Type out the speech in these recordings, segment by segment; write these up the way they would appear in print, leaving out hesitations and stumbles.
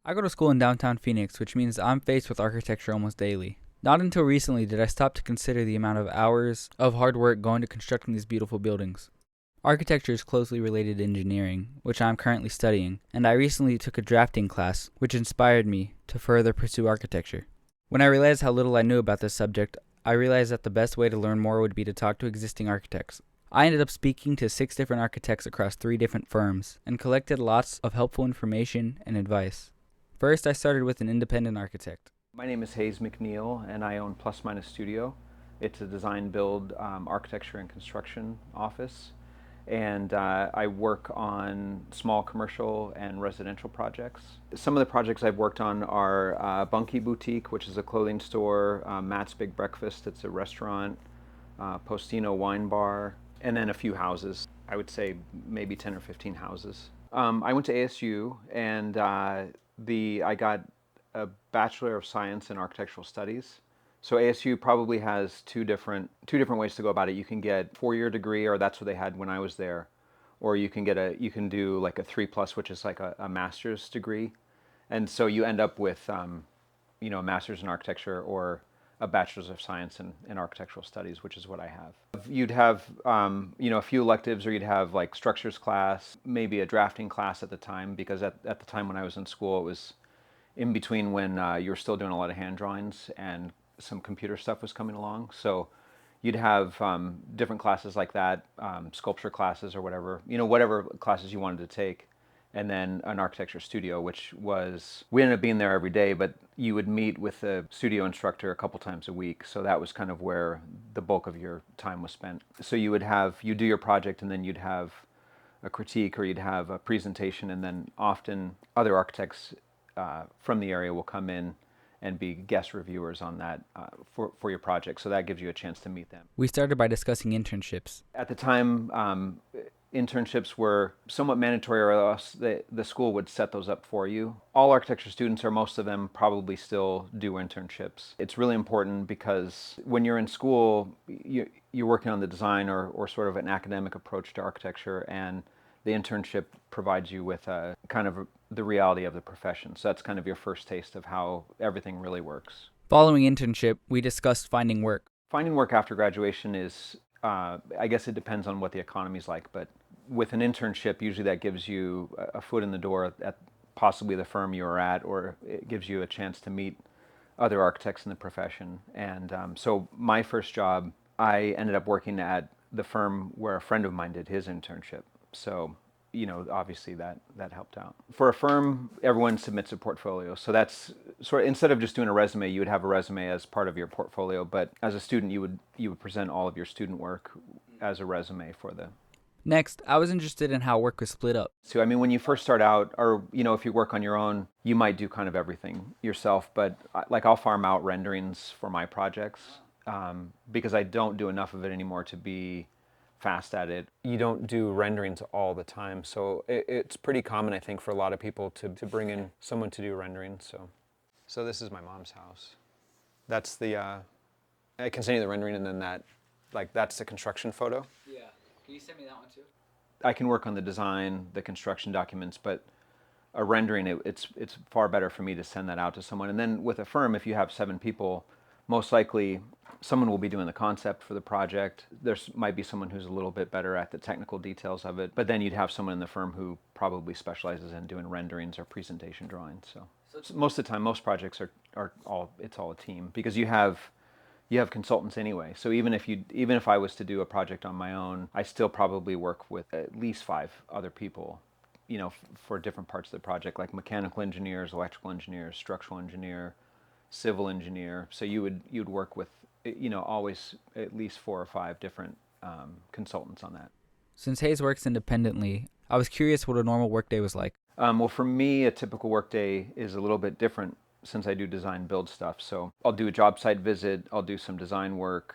I go to school in downtown Phoenix, which means I'm faced with architecture almost daily. Not until recently did I stop to consider the amount of hours of hard work going to constructing these beautiful buildings. Architecture is closely related to engineering, which I am currently studying, and I recently took a drafting class, which inspired me to further pursue architecture. When I realized how little I knew about this subject, I realized that the best way to learn more would be to talk to existing architects. I ended up speaking to 6 different architects across 3 different firms and collected lots of helpful information and advice. First, I started with an independent architect. My name is Hayes McNeil, and I own Plus Minus Studio. It's a design, build, architecture, and construction office. And I work on small commercial and residential projects. Some of the projects I've worked on are Bunky Boutique, which is a clothing store, Matt's Big Breakfast, it's a restaurant, Postino Wine Bar, and then a few houses. I would say maybe 10 or 15 houses. I went to ASU, and I got a Bachelor of Science in Architectural Studies. So ASU probably has two different ways to go about it. You can get 4-year degree, or that's what they had when I was there, or you can do like a 3+, which is like a master's degree, and so you end up with a master's in architecture or a bachelor's of science in architectural studies, which is what I have. You'd have a few electives, or you'd have like structures class, maybe a drafting class at the time, because at the time when I was in school, it was in between when you were still doing a lot of hand drawings and some computer stuff was coming along. So you'd have different classes like that, sculpture classes or whatever, whatever classes you wanted to take. And then an architecture studio, we ended up being there every day, but you would meet with the studio instructor a couple times a week. So that was kind of where the bulk of your time was spent. So you do your project, and then you'd have a critique, or you'd have a presentation, and then often other architects from the area will come in and be guest reviewers on that for your project. So that gives you a chance to meet them. We started by discussing internships. At the time, internships were somewhat mandatory, or else the school would set those up for you. All architecture students, or most of them, probably still do internships. It's really important because when you're in school, you're working on the design, or sort of an academic approach to architecture, and the internship provides you with a kind of the reality of the profession. So that's kind of your first taste of how everything really works. Following internship, we discussed finding work. Finding work after graduation is, I guess it depends on what the economy's like, but with an internship, usually that gives you a foot in the door at possibly the firm you are at, or it gives you a chance to meet other architects in the profession. And so my first job, I ended up working at the firm where a friend of mine did his internship. So obviously that helped out. For a firm, everyone submits a portfolio. So that's sort of, instead of just doing a resume, you would have a resume as part of your portfolio. But as a student, you would present all of your student work as a resume for the. Next, I was interested in how work was split up. So I mean, when you first start out, or if you work on your own, you might do kind of everything yourself. But like I'll farm out renderings for my projects because I don't do enough of it anymore to be fast at it. You don't do renderings all the time, so it's pretty common, I think, for a lot of people to bring in someone to do renderings. So this is my mom's house. That's the I can send you the rendering, and then that's the construction photo. Yeah. Can you send me that one too? I can work on the design, the construction documents, but a rendering, it's far better for me to send that out to someone. And then with a firm, if you have 7 people, most likely someone will be doing the concept for the project. There might be someone who's a little bit better at the technical details of it, but then you'd have someone in the firm who probably specializes in doing renderings or presentation drawings. So most of the time, most projects are all a team, because you have consultants anyway. So even if I was to do a project on my own, I still probably work with at least 5 other people, for different parts of the project, like mechanical engineers, electrical engineers, structural engineer, civil engineer. So you would work with always at least 4 or 5 different consultants on that. Since Hayes works independently, I was curious what a normal workday was like. Well, for me, a typical workday is a little bit different since I do design build stuff. So I'll do a job site visit, I'll do some design work,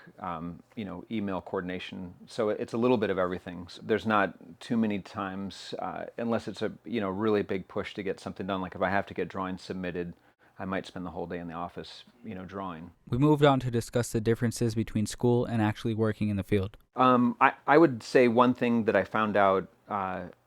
email coordination. So it's a little bit of everything. So there's not too many times, unless it's a really big push to get something done. Like if I have to get drawings submitted, I might spend the whole day in the office, drawing. We moved on to discuss the differences between school and actually working in the field. I would say one thing that I found out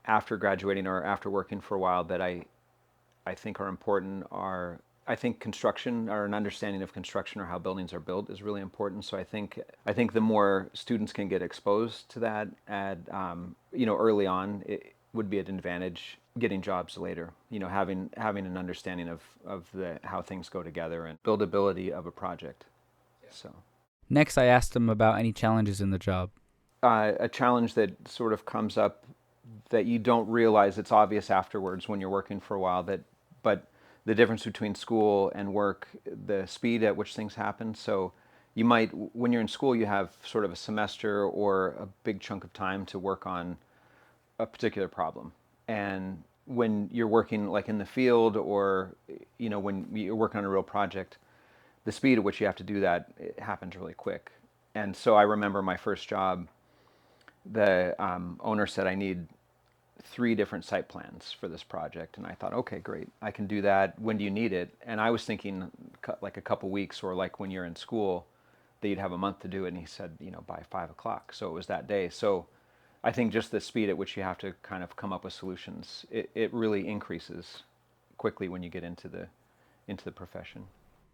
after graduating, or after working for a while, that I I think are important are, I think construction, or an understanding of construction or how buildings are built is really important. So I think the more students can get exposed to that at early on, it would be an advantage getting jobs later. Having an understanding of the how things go together and buildability of a project. So Next, I asked him about any challenges in the job. a challenge that sort of comes up that you don't realize, it's obvious afterwards when you're working for a while, but the difference between school and work, the speed at which things happen. So you might, when you're in school, you have sort of a semester or a big chunk of time to work on a particular problem. And when you're working like in the field, or when you're working on a real project, the speed at which you have to do that, it happens really quick. And so I remember my first job, the owner said, I need 3 different site plans for this project. And I thought, okay, great, I can do that. When do you need it? And I was thinking like a couple weeks, or like when you're in school, that you'd have a month to do it. And he said, by 5 o'clock. So it was that day. So I think just the speed at which you have to kind of come up with solutions, it really increases quickly when you get into the profession.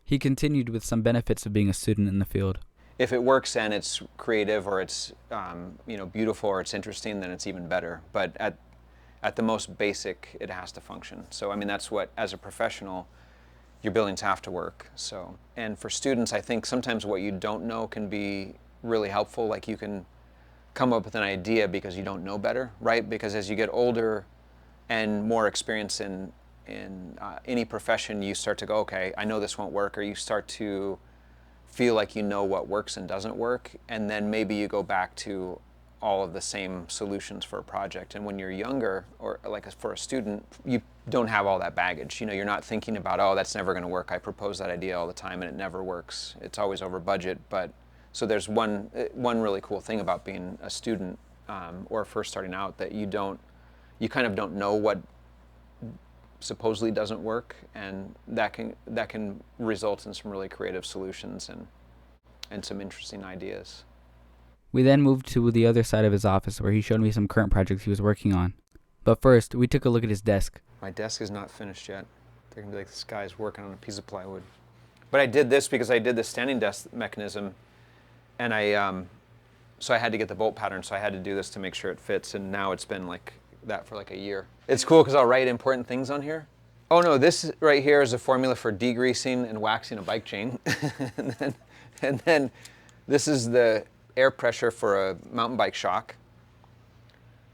He continued with some benefits of being a student in the field. If it works and it's creative, or it's beautiful, or it's interesting, then it's even better. But at the most basic, it has to function. So I mean, that's what, as a professional, your buildings have to work. So, and for students, I think sometimes what you don't know can be really helpful. Like, you can come up with an idea because you don't know better, right? Because as you get older and more experience in any profession, you start to go, okay, I know this won't work, or you start to feel like you know what works and doesn't work, and then maybe you go back to all of the same solutions for a project. And when you're younger, or like for a student, you don't have all that baggage. You're not thinking about, oh, that's never going to work. I propose that idea all the time and it never works. It's always over budget. But so there's one really cool thing about being a student, or first starting out, that you kind of don't know what supposedly doesn't work, and that can result in some really creative solutions and some interesting ideas. We then moved to the other side of his office, where he showed me some current projects he was working on. But first, we took a look at his desk. My desk is not finished yet. They're gonna be like, this guy's working on a piece of plywood. But I did this because I did the standing desk mechanism, and so I had to get the bolt pattern, so I had to do this to make sure it fits, and now it's been like that for like a year. It's cool because I'll write important things on here. Oh no, this right here is a formula for degreasing and waxing a bike chain. and then this is the air pressure for a mountain bike shock.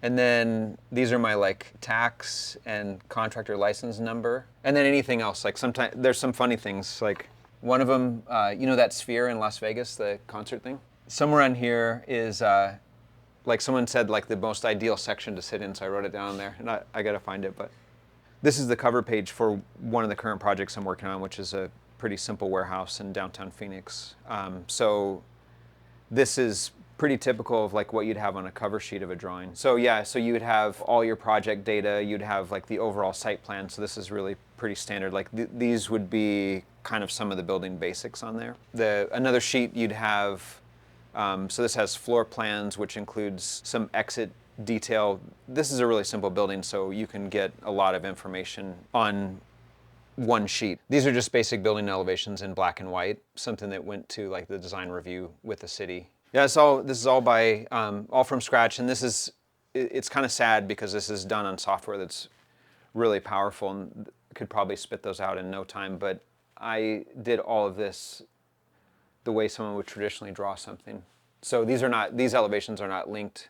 And then these are my like tax and contractor license number. And then anything else, like sometimes there's some funny things, like one of them, that Sphere in Las Vegas, the concert thing? Somewhere on here is, like someone said, like the most ideal section to sit in, so I wrote it down there, and I gotta find it. But this is the cover page for one of the current projects I'm working on, which is a pretty simple warehouse in downtown Phoenix. So this is pretty typical of like what you'd have on a cover sheet of a drawing. So yeah, so you would have all your project data, you'd have like the overall site plan, so this is really pretty standard. Like these would be kind of some of the building basics on there. Another sheet you'd have, so this has floor plans, which includes some exit detail. This is a really simple building, so you can get a lot of information on one sheet. These are just basic building elevations in black and white, something that went to like the design review with the city. Yeah, this is all by, all from scratch, and it's kind of sad because this is done on software that's really powerful and could probably spit those out in no time, but I did all of this the way someone would traditionally draw something. So these elevations are not linked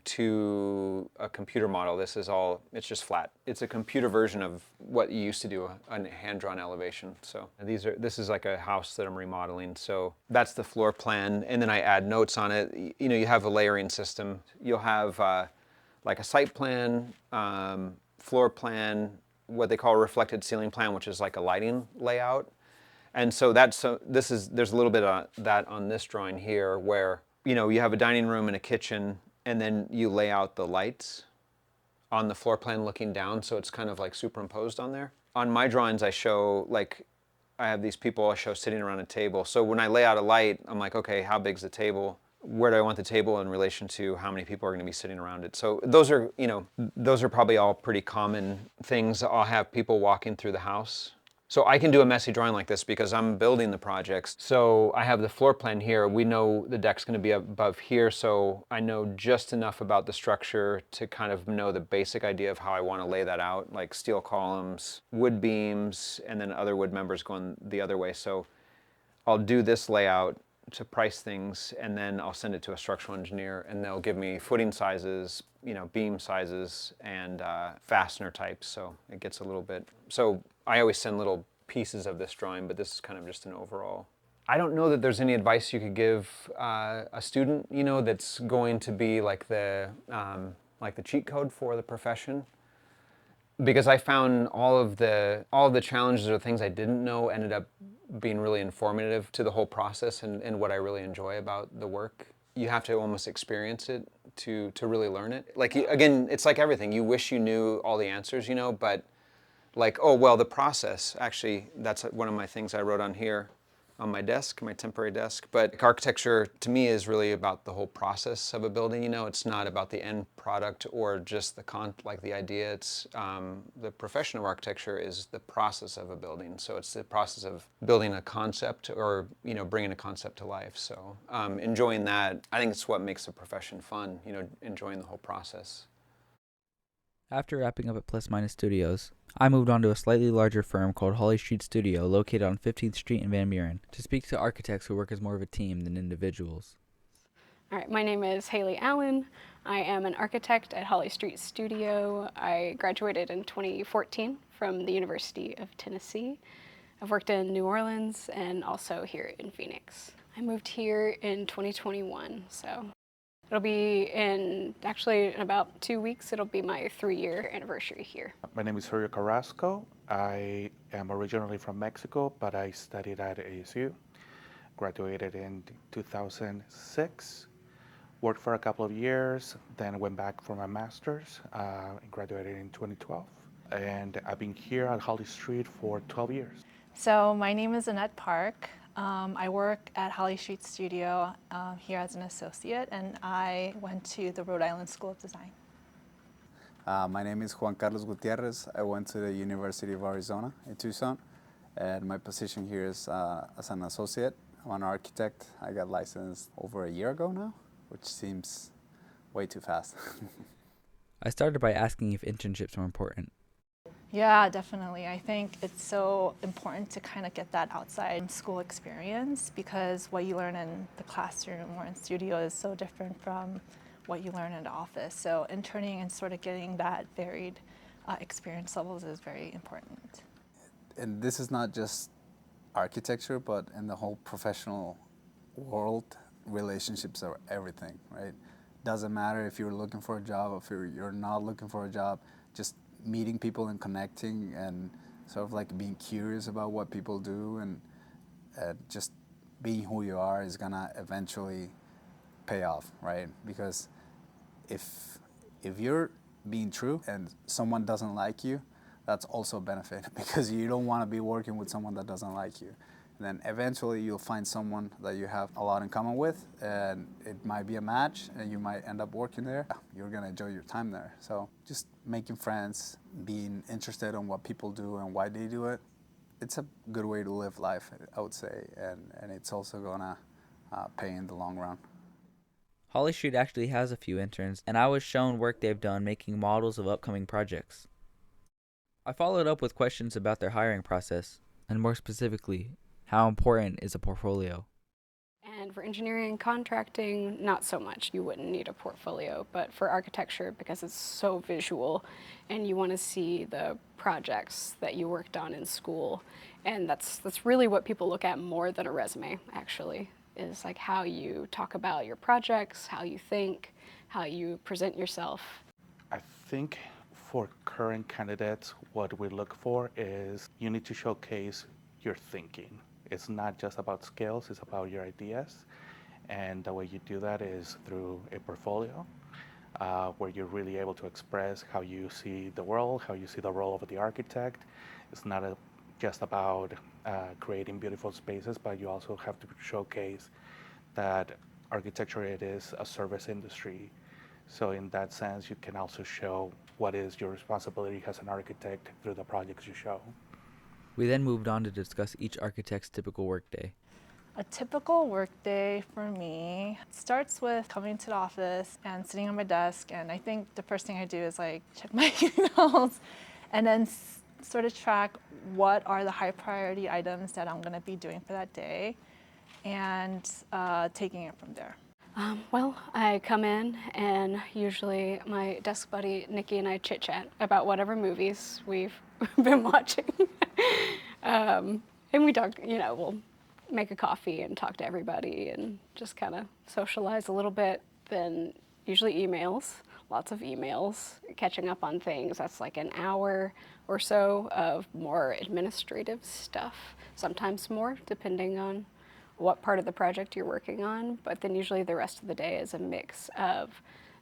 to a computer model. It's just flat. It's a computer version of what you used to do, a hand-drawn elevation. So this is like a house that I'm remodeling. So that's the floor plan, and then I add notes on it. You have a layering system. You'll have like a site plan, floor plan, what they call a reflected ceiling plan, which is like a lighting layout. And so there's a little bit of that on this drawing here, where you have a dining room and a kitchen, and then you lay out the lights on the floor plan looking down, so it's kind of like superimposed on there. On my drawings, I have these people I show sitting around a table. So when I lay out a light, I'm like, okay, how big's the table? where do I want the table in relation to how many people are going to be sitting around it. So those are, those are probably all pretty common things. I'll have people walking through the house. So I can do a messy drawing like this because I'm building the projects. So I have the floor plan here. We know the deck's going to be above here, so I know just enough about the structure to kind of know the basic idea of how I want to lay that out, like steel columns, wood beams, and then other wood members going the other way. So I'll do this layout to price things, and then I'll send it to a structural engineer, and they'll give me footing sizes, beam sizes, and fastener types. So it gets a little bit. So I always send little pieces of this drawing, but this is kind of just an overall. I don't know that there's any advice you could give a student, that's going to be like the cheat code for the profession. Because I found all of the challenges or things I didn't know ended up being really informative to the whole process and what I really enjoy about the work. You have to almost experience it to really learn it. Like, again, it's like everything. You wish you knew all the answers, but like, oh, well, the process, actually, that's one of my things I wrote on here on my desk, my temporary desk. But architecture, to me, is really about the whole process of a building. It's not about the end product or just the idea. It's the profession of architecture is the process of a building. So it's the process of building a concept or bringing a concept to life. So enjoying that, I think it's what makes the profession fun. Enjoying the whole process. After wrapping up at Plus Minus Studios, I moved on to a slightly larger firm called Holly Street Studio located on 15th Street in Van Buren to speak to architects who work as more of a team than individuals. All right, my name is Haley Allen. I am an architect at Holly Street Studio. I graduated in 2014 from the University of Tennessee. I've worked in New Orleans and also here in Phoenix. I moved here in 2021, so it'll be in about 2 weeks, it'll be my 3-year anniversary here. My name is Sergio Carrasco. I am originally from Mexico, but I studied at ASU. Graduated in 2006. Worked for a couple of years, then went back for my master's, graduated in 2012. And I've been here at Holly Street for 12 years. So my name is Annette Park. I work at Holly Street Studio here as an associate, and I went to the Rhode Island School of Design. My name is Juan Carlos Gutierrez. I went to the University of Arizona in Tucson, and my position here is as an associate. I'm an architect. I got licensed over a year ago now, which seems way too fast. I started by asking if internships were important. Yeah, definitely. I think it's so important to kind of get that outside school experience because what you learn in the classroom or in studio is so different from what you learn in the office. So interning and sort of getting that varied experience levels is very important. And this is not just architecture, but in the whole professional world, relationships are everything, right? Doesn't matter if you're looking for a job, if you're not looking for a job, just meeting people and connecting and sort of like being curious about what people do and just being who you are is gonna eventually pay off, right? Because if you're being true and someone doesn't like you, that's also a benefit because you don't want to be working with someone that doesn't like you. And then eventually you'll find someone that you have a lot in common with, and it might be a match, and you might end up working there. You're gonna enjoy your time there. So just making friends, being interested in what people do and why they do it, it's a good way to live life, I would say, and it's also gonna pay in the long run. Holly Street actually has a few interns, and I was shown work they've done making models of upcoming projects. I followed up with questions about their hiring process, and more specifically, how important is a portfolio? And for engineering and contracting, not so much. You wouldn't need a portfolio, but for architecture, because it's so visual and you want to see the projects that you worked on in school, and that's really what people look at more than a resume, actually, is like how you talk about your projects, how you think, how you present yourself. I think for current candidates, what we look for is you need to showcase your thinking. It's not just about skills, it's about your ideas. And the way you do that is through a portfolio where you're really able to express how you see the world, how you see the role of the architect. It's not just about creating beautiful spaces, but you also have to showcase that architecture, it is a service industry. So in that sense, you can also show what is your responsibility as an architect through the projects you show. We then moved on to discuss each architect's typical workday. A typical workday for me starts with coming to the office and sitting on my desk, and I think the first thing I do is like check my emails and then sort of track what are the high priority items that I'm going to be doing for that day, and taking it from there. Well, I come in and usually my desk buddy Nikki and I chit chat about whatever movies we've been watching. And we talk, we'll make a coffee and talk to everybody and just kind of socialize a little bit. Then usually emails, lots of emails, catching up on things. That's like an hour or so of more administrative stuff, sometimes more, depending on what part of the project you're working on, but then usually the rest of the day is a mix of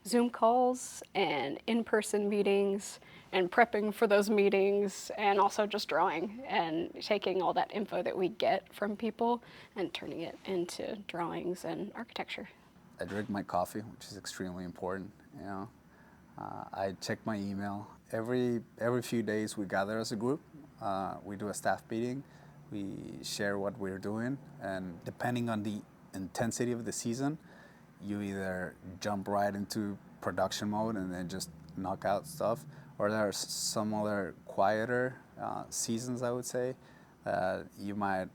Zoom calls and in-person meetings and prepping for those meetings, and also just drawing and taking all that info that we get from people and turning it into drawings and architecture. I drink my coffee, which is extremely important. I check my email every few days. We gather as a group. We do a staff meeting. We share what we're doing, and depending on the intensity of the season, you either jump right into production mode and then just knock out stuff, or there are some other quieter seasons, I would say, you might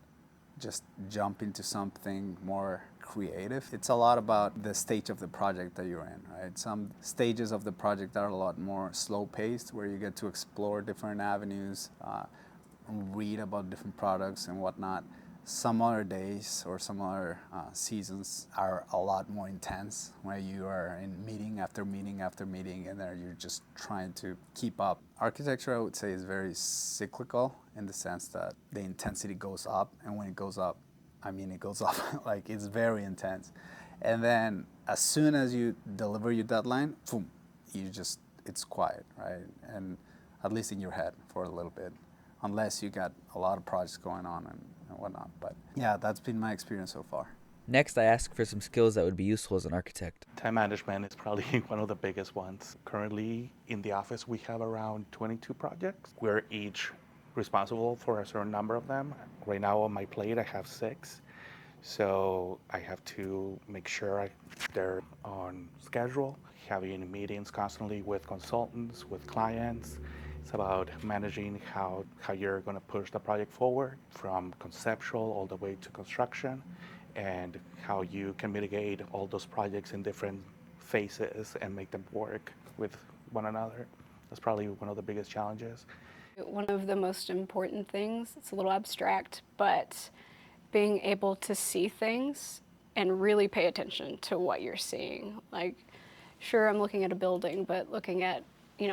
just jump into something more creative. It's a lot about the stage of the project that you're in, right? Some stages of the project are a lot more slow-paced, where you get to explore different avenues, read about different products and whatnot. Some other days or some other seasons are a lot more intense, where you are in meeting after meeting after meeting, and there you're just trying to keep up. Architecture, I would say, is very cyclical in the sense that the intensity goes up, and when it goes up, I mean it goes up, like it's very intense. And then as soon as you deliver your deadline, boom, it's quiet, right? And at least in your head for a little bit, unless you got a lot of projects going on and whatnot. But yeah, that's been my experience so far. Next, I asked for some skills that would be useful as an architect. Time management is probably one of the biggest ones. Currently in the office, we have around 22 projects. We're each responsible for a certain number of them. Right now on my plate, I have 6. So I have to make sure they're on schedule, having meetings constantly with consultants, with clients. It's about managing how you're going to push the project forward from conceptual all the way to construction, and how you can mitigate all those projects in different phases and make them work with one another. That's probably one of the biggest challenges. One of the most important things, it's a little abstract, but being able to see things and really pay attention to what you're seeing. Like, sure, I'm looking at a building, but looking at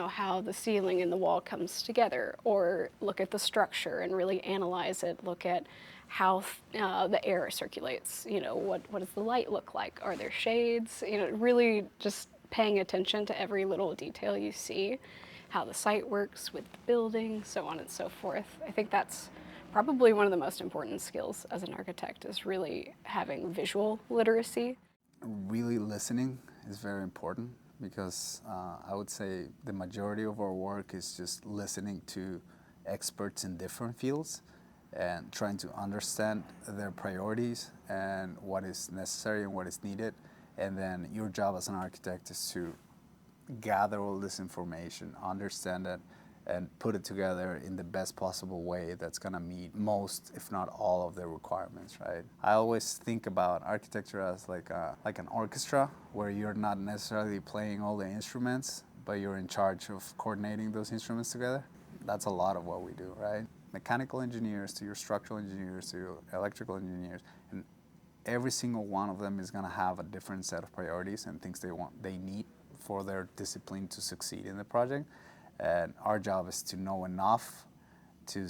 how the ceiling and the wall comes together, or look at the structure and really analyze it, look at how the air circulates, what does the light look like? Are there shades? Really just paying attention to every little detail you see, how the site works with the building, so on and so forth. I think that's probably one of the most important skills as an architect, is really having visual literacy. Really listening is very important, because I would say the majority of our work is just listening to experts in different fields and trying to understand their priorities and what is necessary and what is needed. And then your job as an architect is to gather all this information, understand it, and put it together in the best possible way that's going to meet most, if not all, of their requirements, right? I always think about architecture as like an orchestra, where you're not necessarily playing all the instruments, but you're in charge of coordinating those instruments together. That's a lot of what we do, right? Mechanical engineers to your structural engineers to your electrical engineers, and every single one of them is going to have a different set of priorities and things they need for their discipline to succeed in the project. And our job is to know enough to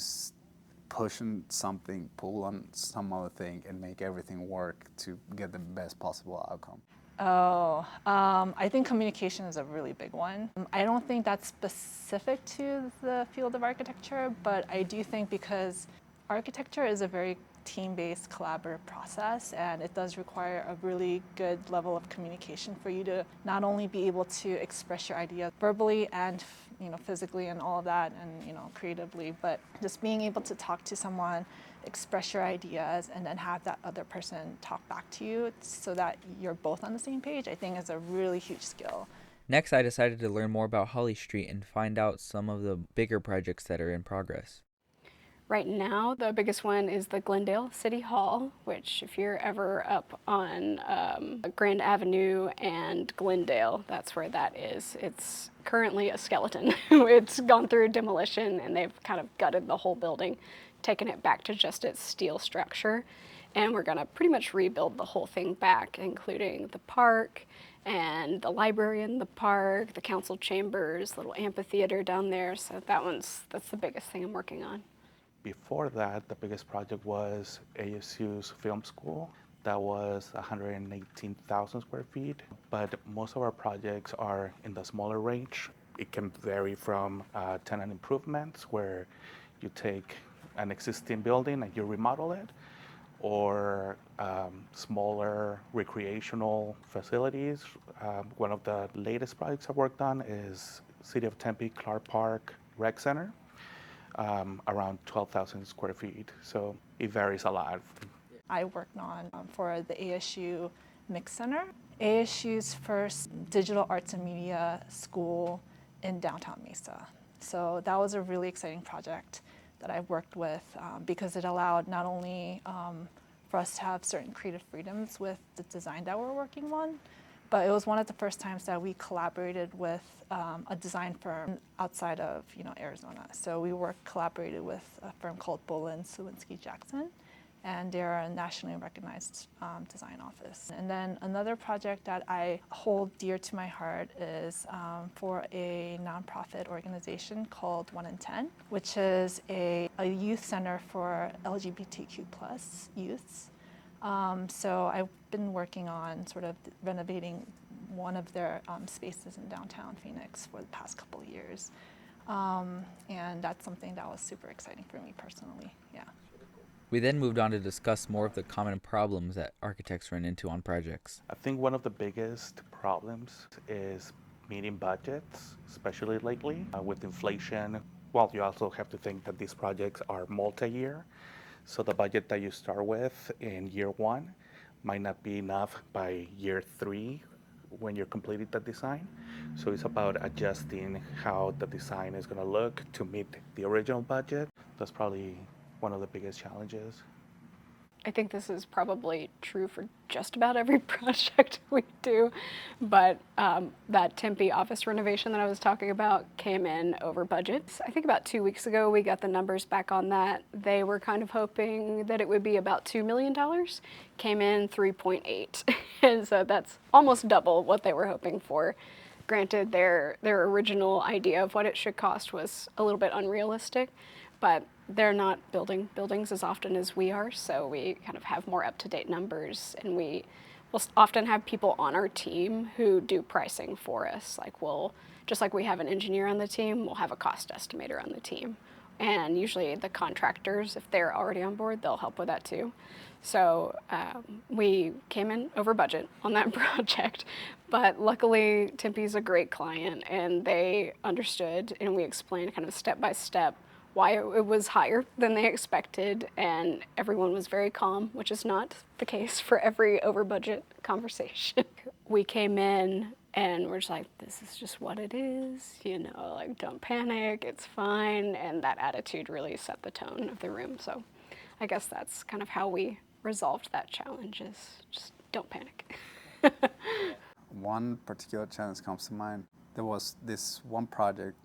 push on something, pull on some other thing, and make everything work to get the best possible outcome. I think communication is a really big one. I don't think that's specific to the field of architecture, but I do think because architecture is a very team-based collaborative process, and it does require a really good level of communication for you to not only be able to express your idea verbally and physically and all of that, and creatively, but just being able to talk to someone, express your ideas, and then have that other person talk back to you so that you're both on the same page, I think is a really huge skill. Next, I decided to learn more about Holly Street and find out some of the bigger projects that are in progress. Right now, the biggest one is the Glendale City Hall, which if you're ever up on Grand Avenue and Glendale, that's where that is. It's currently a skeleton. It's gone through demolition and they've kind of gutted the whole building, taken it back to just its steel structure. And we're gonna pretty much rebuild the whole thing back, including the park and the library in the park, the council chambers, little amphitheater down there. So that's the biggest thing I'm working on. Before that, the biggest project was ASU's film school. That was 118,000 square feet, but most of our projects are in the smaller range. It can vary from tenant improvements, where you take an existing building and you remodel it, or smaller recreational facilities. One of the latest projects I worked on is City of Tempe Clark Park Rec Center. Around 12,000 square feet, so it varies a lot. I worked on for the ASU Mix Center, ASU's first digital arts and media school in downtown Mesa. So that was a really exciting project that I worked with because it allowed not only for us to have certain creative freedoms with the design that we're working on, but it was one of the first times that we collaborated with a design firm outside of Arizona. So we collaborated with a firm called Bolin Sawinski Jackson, and they're a nationally recognized design office. And then another project that I hold dear to my heart is for a nonprofit organization called 1 in 10, which is a youth center for LGBTQ+ youths. So I've been working on sort of renovating one of their spaces in downtown Phoenix for the past couple of years. And that's something that was super exciting for me personally, yeah. We then moved on to discuss more of the common problems that architects run into on projects. I think one of the biggest problems is meeting budgets, especially lately with inflation. Well, you also have to think that these projects are multi-year. So the budget that you start with in year one might not be enough by year 3 when you're completing the design. So it's about adjusting how the design is going to look to meet the original budget. That's probably one of the biggest challenges. I think this is probably true for just about every project we do, but that Tempe office renovation that I was talking about came in over budget. I think about 2 weeks ago we got the numbers back on that. They were kind of hoping that it would be about $2 million, came in 3.8, and so that's almost double what they were hoping for. Granted, their original idea of what it should cost was a little bit unrealistic, but they're not building buildings as often as we are, so we kind of have more up-to-date numbers, and we will often have people on our team who do pricing for us. Like just like we have an engineer on the team, we'll have a cost estimator on the team. And usually the contractors, if they're already on board, they'll help with that too. So we came in over budget on that project, but luckily Tempe's a great client and they understood, and we explained kind of step by step why it was higher than they expected, and everyone was very calm, which is not the case for every over budget conversation. We came in and we're just like, this is just what it is, like don't panic, it's fine, and that attitude really set the tone of the room. So I guess that's kind of how we resolved that challenge, is just don't panic. One particular challenge comes to mind. There was this one project,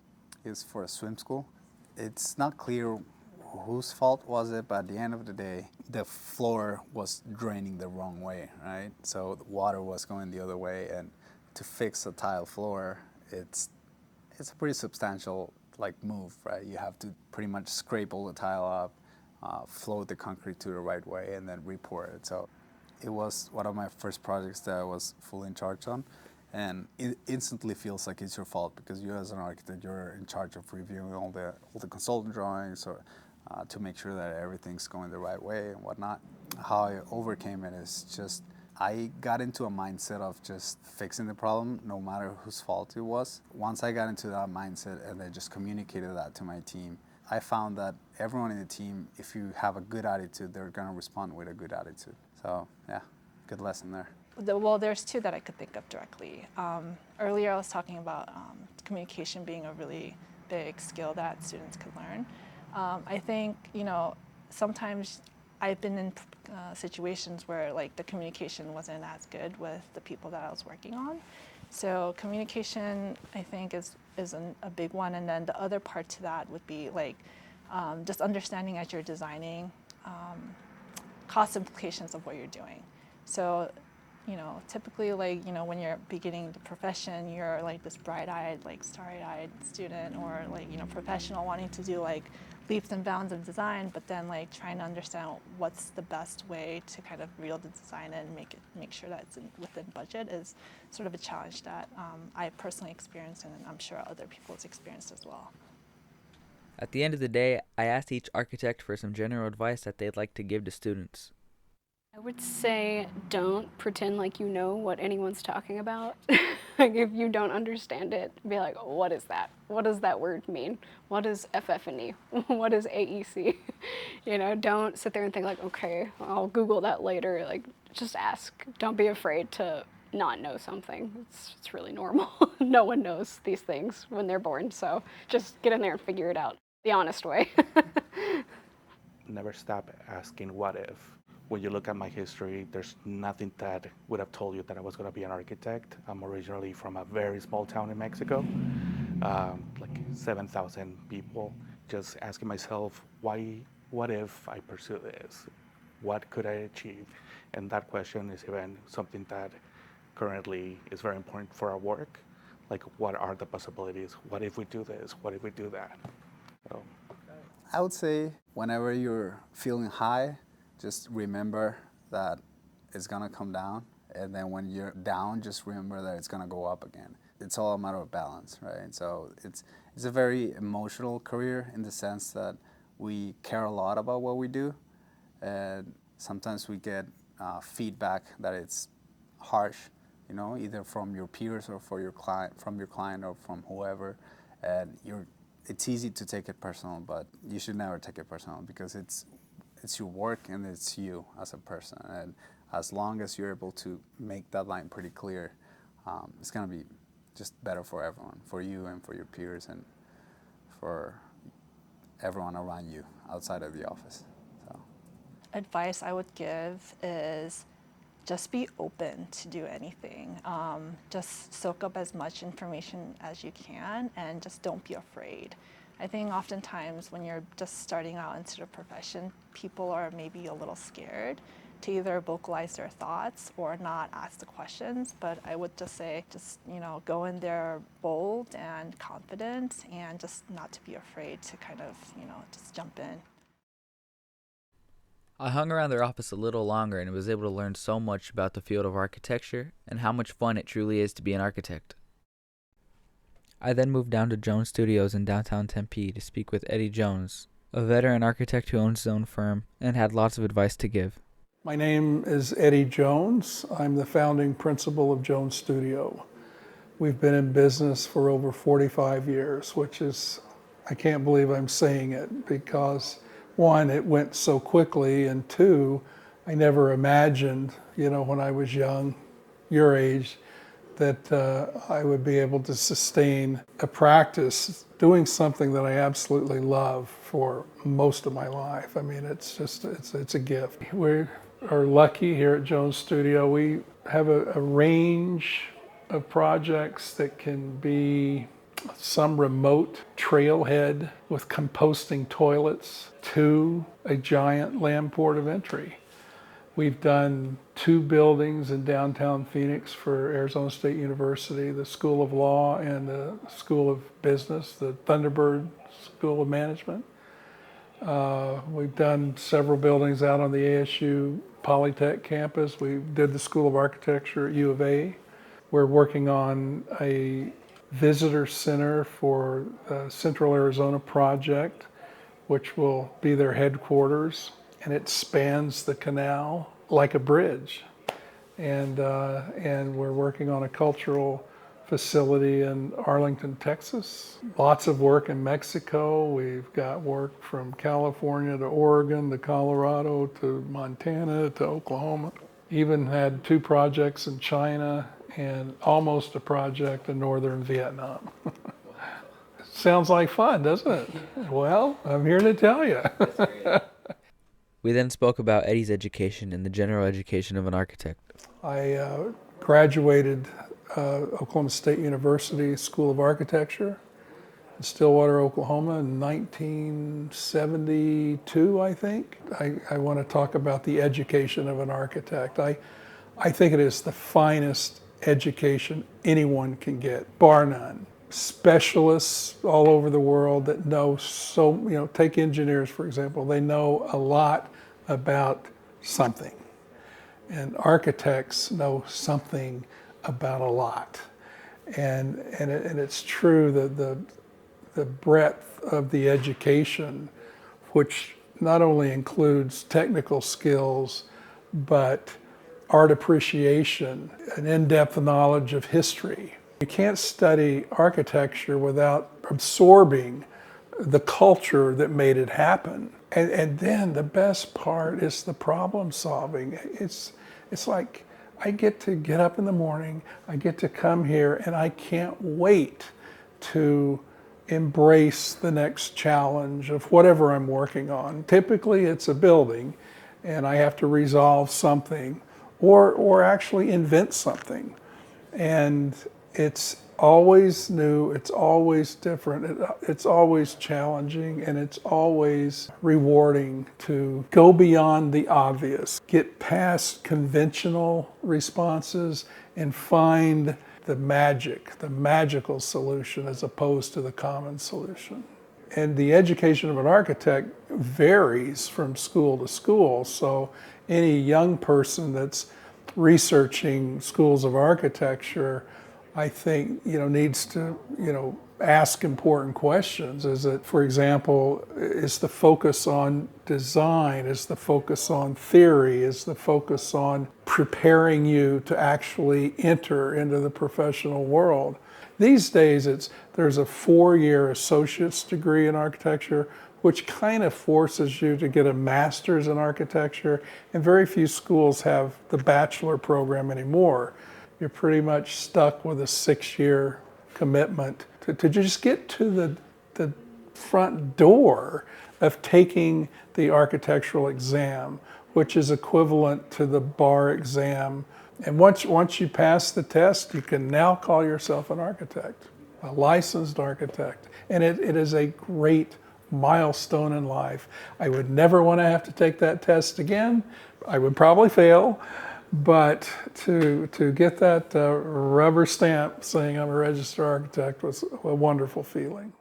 is for a swim school. It's not clear whose fault was it, but at the end of the day, the floor was draining the wrong way, right? So the water was going the other way, and to fix a tile floor, it's a pretty substantial move, right? You have to pretty much scrape all the tile up, float the concrete to the right way, and then re-pour it. So it was one of my first projects that I was fully in charge on. And it instantly feels like it's your fault, because you as an architect, you're in charge of reviewing all the consultant drawings or to make sure that everything's going the right way and whatnot. How I overcame it is just I got into a mindset of just fixing the problem no matter whose fault it was. Once I got into that mindset and then just communicated that to my team, I found that everyone in the team, if you have a good attitude, they're going to respond with a good attitude. So yeah, good lesson there. Well, there's two that I could think of directly. Earlier I was talking about communication being a really big skill that students could learn. I think, sometimes I've been in situations where like the communication wasn't as good with the people that I was working on. So communication, I think, is a big one. And then the other part to that would be like just understanding as you're designing cost implications of what you're doing. So, typically like, when you're beginning the profession, you're like this bright-eyed, like starry-eyed student or like, professional wanting to do like leaps and bounds of design, but then like trying to understand what's the best way to kind of reel the design in and make sure that it's within budget is sort of a challenge that I personally experienced, and I'm sure other people have experienced as well. At the end of the day, I asked each architect for some general advice that they'd like to give to students. I would say don't pretend like you know what anyone's talking about. Like if you don't understand it, be like, what is that? What does that word mean? What is FF&E? What is AEC? Don't sit there and think like, okay, I'll Google that later. Like just ask. Don't be afraid to not know something. It's really normal. No one knows these things when they're born, so just get in there and figure it out the honest way. Never stop asking what if. When you look at my history, there's nothing that would have told you that I was going to be an architect. I'm originally from a very small town in Mexico, like 7,000 people. Just asking myself, what if I pursue this? What could I achieve? And that question is even something that currently is very important for our work. Like, what are the possibilities? What if we do this? What if we do that? So, I would say whenever you're feeling high, just remember that it's gonna come down, and then when you're down, just remember that it's gonna go up again. It's all a matter of balance, right? So it's a very emotional career in the sense that we care a lot about what we do, and sometimes we get feedback that it's harsh, either from your peers or from your client or from whoever, and it's easy to take it personal, but you should never take it personal because it's your work and it's you as a person. And as long as you're able to make that line pretty clear, it's going to be just better for everyone, for you and for your peers and for everyone around you outside of the office. So, Advice I would give is just be open to do anything. Just soak up as much information as you can and just don't be afraid. I think oftentimes when you're just starting out into the profession, people are maybe a little scared to either vocalize their thoughts or not ask the questions. But I would just say, go in there bold and confident and just not to be afraid to kind of, just jump in. I hung around their office a little longer and was able to learn so much about the field of architecture and how much fun it truly is to be an architect. I then moved down to Jones Studios in downtown Tempe to speak with Eddie Jones, a veteran architect who owns his own firm and had lots of advice to give. My name is Eddie Jones. I'm the founding principal of Jones Studio. We've been in business for over 45 years, which is, I can't believe I'm saying it because one, it went so quickly, and two, I never imagined, when I was young, your age, that I would be able to sustain a practice doing something that I absolutely love for most of my life. I mean, it's a gift. We are lucky here at Jones Studio. We have a range of projects that can be some remote trailhead with composting toilets to a giant land port of entry. We've done 2 buildings in downtown Phoenix for Arizona State University, the School of Law and the School of Business, the Thunderbird School of Management. We've done several buildings out on the ASU Polytech campus. We did the School of Architecture at U of A. We're working on a visitor center for the Central Arizona project. which will be their headquarters, and it spans the canal like a bridge. And we're working on a cultural facility in Arlington, Texas. Lots of work in Mexico. We've got work from California to Oregon to Colorado to Montana to Oklahoma. Even had 2 projects in China and almost a project in northern Vietnam. Sounds like fun, doesn't it? Well, I'm here to tell you. We then spoke about Eddie's education and the general education of an architect. I graduated Oklahoma State University School of Architecture in Stillwater, Oklahoma in 1972, I think. I want to talk about the education of an architect. I think it is the finest education anyone can get, bar none. Specialists all over the world that know take engineers, for example. They know a lot about something. And architects know something about a lot. And it's true that the breadth of the education, which not only includes technical skills, but art appreciation, an in-depth knowledge of history. You can't study architecture without absorbing the culture that made it happen. And then the best part is the problem solving. It's like I get to get up in the morning, I get to come here, and I can't wait to embrace the next challenge of whatever I'm working on. Typically it's a building and I have to resolve something or actually invent something. And it's always new, it's always different, it's always challenging, and it's always rewarding to go beyond the obvious, get past conventional responses and find the magical solution as opposed to the common solution. And the education of an architect varies from school to school, so any young person that's researching schools of architecture, I think, needs to, ask important questions. Is it, for example, is the focus on design? Is the focus on theory? Is the focus on preparing you to actually enter into the professional world? These days, there's a 4-year associate's degree in architecture, which kind of forces you to get a master's in architecture, and very few schools have the bachelor program anymore. You're pretty much stuck with a 6-year commitment to just get to the front door of taking the architectural exam, which is equivalent to the bar exam. And once you pass the test, you can now call yourself an architect, a licensed architect. And it is a great milestone in life. I would never want to have to take that test again. I would probably fail. But to get that rubber stamp saying I'm a registered architect was a wonderful feeling.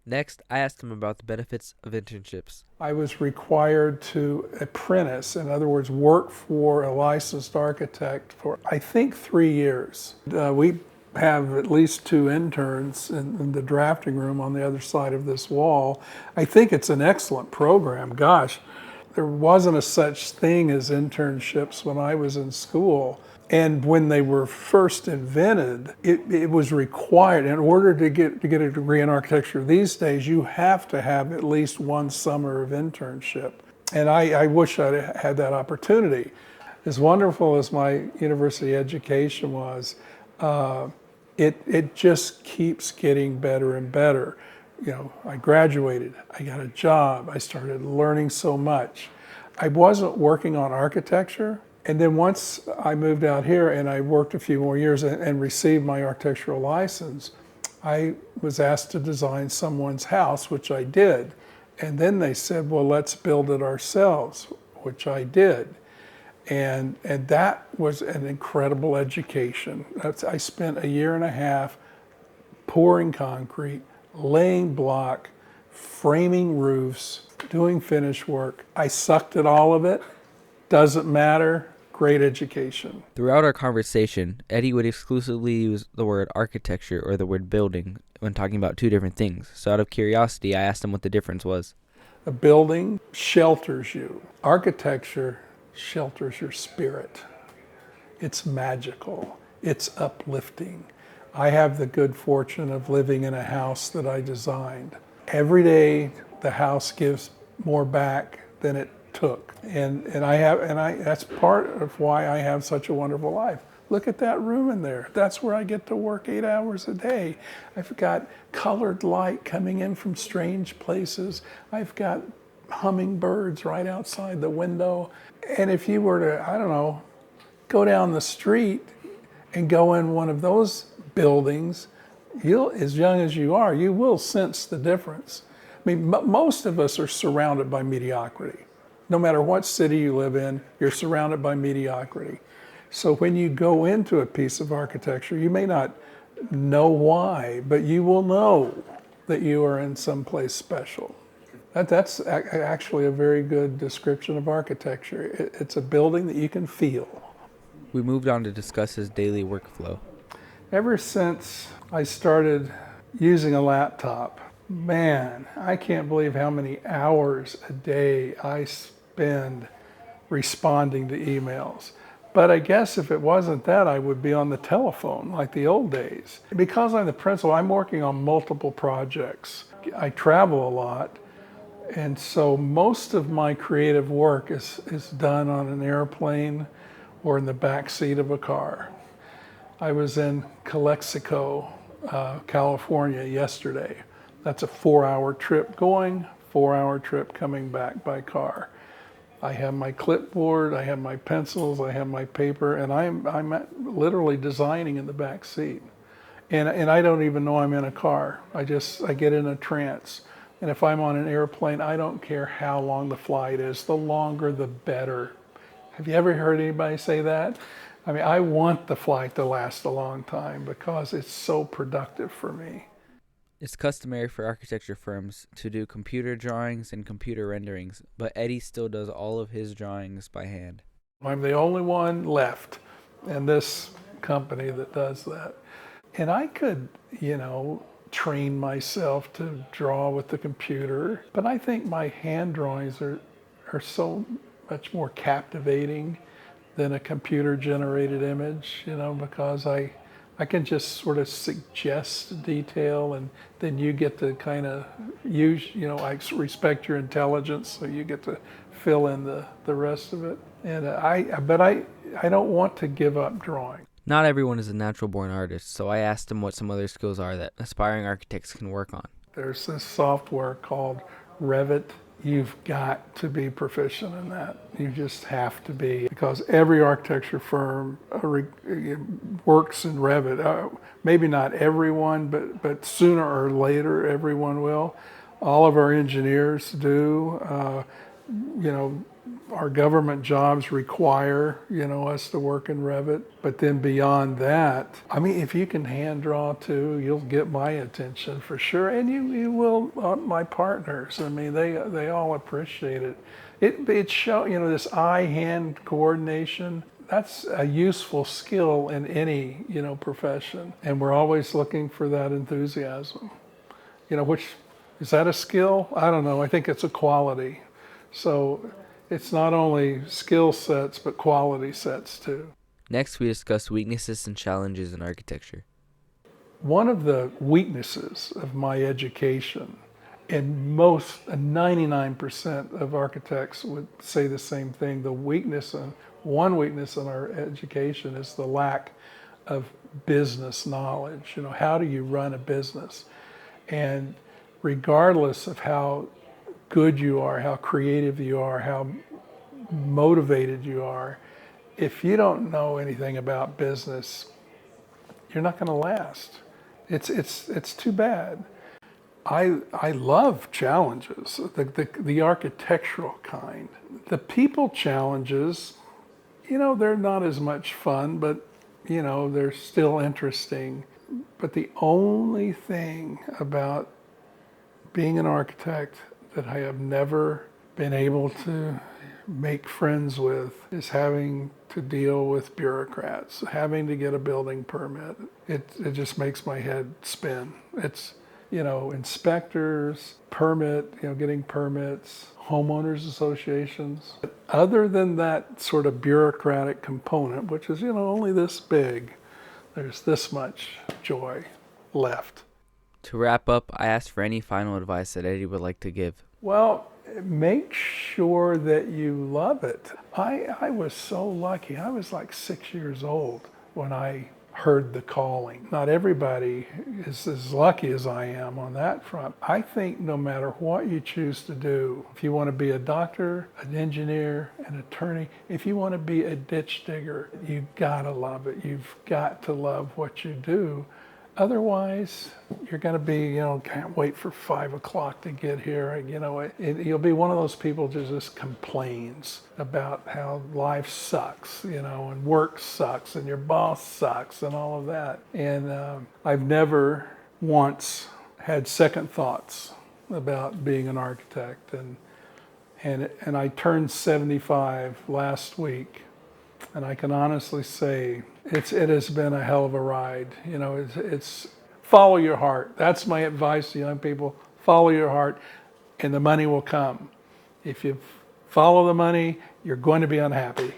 Next, I asked him about the benefits of internships. I was required to apprentice, in other words, work for a licensed architect for, I think, 3 years. We have at least 2 interns in the drafting room on the other side of this wall. I think it's an excellent program. Gosh, there wasn't a such thing as internships when I was in school. And when they were first invented, it was required. In order to get a degree in architecture these days, you have to have at least 1 summer of internship. And I wish I'd had that opportunity. As wonderful as my university education was, it just keeps getting better and better. I graduated, I got a job, I started learning so much. I wasn't working on architecture, and then once I moved out here and I worked a few more years and received my architectural license, I was asked to design someone's house, which I did. And then they said, well, let's build it ourselves, which I did. And that was an incredible education. I spent 1.5 years pouring concrete, laying block, framing roofs, doing finish work. I sucked at all of it. Doesn't matter. Great education. Throughout our conversation, Eddie would exclusively use the word architecture or the word building when talking about 2 different things. So out of curiosity, I asked him what the difference was. A building shelters you. Architecture shelters your spirit. It's magical. It's uplifting. I have the good fortune of living in a house that I designed. Every day the house gives more back than it took. And that's part of why I have such a wonderful life. Look at that room in there. That's where I get to work 8 hours a day. I've got colored light coming in from strange places. I've got hummingbirds right outside the window. And if you were to, I don't know, go down the street and go in one of those buildings, as young as you are, you will sense the difference. I mean, most of us are surrounded by mediocrity. No matter what city you live in, you're surrounded by mediocrity. So when you go into a piece of architecture, you may not know why, but you will know that you are in some place special. That's actually a very good description of architecture. It's a building that you can feel. We moved on to discuss his daily workflow. Ever since I started using a laptop, man, I can't believe how many hours a day I spend responding to emails. But I guess if it wasn't that, I would be on the telephone like the old days. Because I'm the principal, I'm working on multiple projects. I travel a lot, and so most of my creative work is done on an airplane or in the back seat of a car. I was in Calexico, California yesterday. That's a 4-hour trip going, 4-hour trip coming back by car. I have my clipboard, I have my pencils, I have my paper, and I'm literally designing in the back seat. And I don't even know I'm in a car. I get in a trance. And if I'm on an airplane, I don't care how long the flight is. The longer, the better. Have you ever heard anybody say that? I mean, I want the flight to last a long time because it's so productive for me. It's customary for architecture firms to do computer drawings and computer renderings, but Eddie still does all of his drawings by hand. I'm the only one left in this company that does that. And I could, train myself to draw with the computer, but I think my hand drawings are so much more captivating than a computer-generated image, because I can just sort of suggest detail, and then you get to kind of use, I respect your intelligence, so you get to fill in the rest of it. And I don't want to give up drawing. Not everyone is a natural-born artist, so I asked him what some other skills are that aspiring architects can work on. There's this software called Revit. You've got to be proficient in that. You just have to be, because every architecture firm works in Revit. Maybe not everyone, but sooner or later everyone will. All of our engineers do. Our government jobs require, us to work in Revit. But then beyond that, if you can hand draw too, you'll get my attention for sure. And you will, my partners. They all appreciate it. It shows, this eye-hand coordination. That's a useful skill in any, profession. And we're always looking for that enthusiasm. Which, is that a skill? I don't know. I think it's a quality. So it's not only skill sets, but quality sets too. Next, we discuss weaknesses and challenges in architecture. One of the weaknesses of my education, and 99% of architects would say the same thing, one weakness in our education is the lack of business knowledge. How do you run a business? And regardless of how good you are, how creative you are, how motivated you are, if you don't know anything about business, you're not going to last. It's too bad. I love challenges, the architectural kind. The people challenges, they're not as much fun, but they're still interesting. But the only thing about being an architect that I have never been able to make friends with is having to deal with bureaucrats, having to get a building permit. It just makes my head spin. inspectors, getting permits, homeowners associations. But other than that sort of bureaucratic component, which is, only this big, there's this much joy left. To wrap up, I asked for any final advice that Eddie would like to give. Well, make sure that you love it. I was so lucky. I was like 6 years old when I heard the calling. Not everybody is as lucky as I am on that front. I think no matter what you choose to do, if you want to be a doctor, an engineer, an attorney, if you want to be a ditch digger, you gotta love it. You've got to love what you do. Otherwise, you're going to be, can't wait for 5 o'clock to get here. You'll be one of those people who just complains about how life sucks, and work sucks, and your boss sucks, and all of that. And I've never once had second thoughts about being an architect. And I turned 75 last week. And I can honestly say it has been a hell of a ride. It's follow your heart. That's my advice to young people. Follow your heart and the money will come. If you follow the money, you're going to be unhappy.